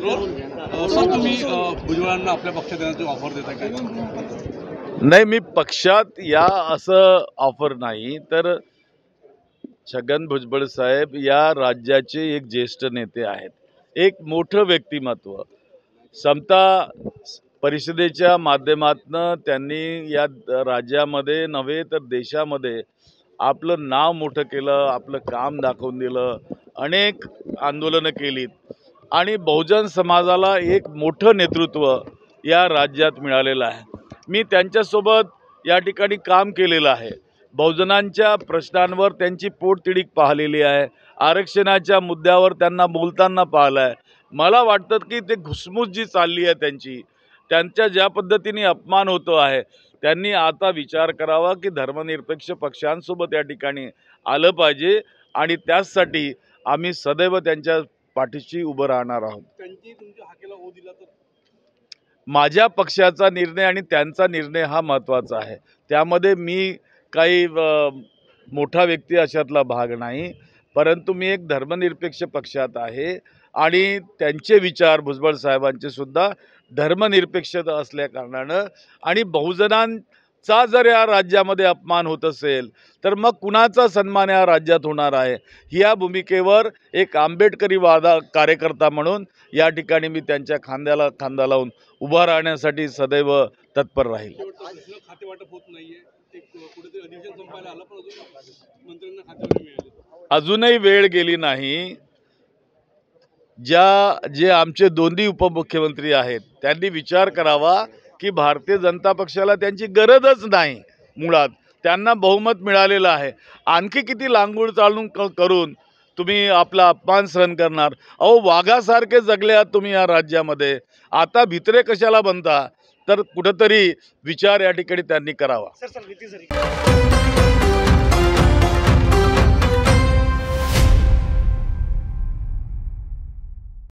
Sir तुम्ही भुजबळांना आपल्या पक्षात येण्याची ऑफर देता काय? नाही, मी पक्षात या असं ऑफर नाही, तर छगन भुजबळ साहेब या राज्याचे एक ज्येष्ठ नेते आहेत, एक मोठं व्यक्तिमत्व. समता परिषदेच्या माध्यमातून त्यांनी या राज्यामध्ये नव्हे तर देशामध्ये आपलं नाव मोठं केलं, आपलं काम दाखवून दिलं, अनेक आंदोलनं केलीत आणि बहुजन समाजाला एक मोठं नेतृत्व या राज्यात मिळालेलं आहे. मी त्यांच्यासोबत या ठिकाणी काम केलेलं आहे. बहुजनांच्या प्रश्नांवर त्यांची पोटतिडीक पाहिलेली आहे, आरक्षणाच्या मुद्द्यावर त्यांना बोलताना पाहिलं आहे. मला वाटतं की ते घुसमुस जी चालली आहे त्यांच्या ज्या पद्धतीने अपमान होतो आहे, त्यांनी आता विचार करावा की धर्मनिरपेक्ष पक्षांसोबत या ठिकाणी आलं पाहिजे आणि त्याचसाठी आम्ही सदैव त्यांच्या पाठीशी उभं राहणार आहोत. त्यांची तुमच्या हाकेला ओ दिला तर माझ्या पक्षाचा निर्णय आणि त्यांचा निर्णय हा महत्त्वाचा आहे. त्यामध्ये मी काही मोठा व्यक्ती अशातला भाग नाही, परंतु मी एक धर्मनिरपेक्ष पक्षात आहे आणि त्यांचे विचार भुजबळ साहेबांचे सुद्धा धर्मनिरपेक्षता असल्या कारणानं आणि बहुजनांचा जर या राज्यामध्ये अपमान होत असेल तर मग कुणाचा सन्मान या राज्यात होणार आहे, या भूमिकेवर एक आंबेडकरी कार्यकर्ता म्हणून या ठिकाणी मी त्यांच्या खांद्याला खांदा लावून उभा राहण्यासाठी सदैव तत्पर राहील. खाते वाटप होत नाहीये, कुठेतरी अधिवेशन संपायला आलं पण अजून मंत्र्यांना खाते वाटप मिळाले. अजूनही वेळ गेली नाही. जे आमचे दोन्ही उपमुख्यमंत्री आहेत त्यांनी विचार करावा की भारतीय जनता पक्षाला त्यांची गरजच नाही, मुळात त्यांना बहुमत मिळालेलं आहे. आणखी किती लांगूड चालून करून तुम्ही आपला अपमान सहन करणार? अहो, वाघासारखे जगले आहात तुम्ही या राज्यामध्ये, आता भित्रे कशाला बनता? तर कुठंतरी विचार या ठिकाणी त्यांनी करावा.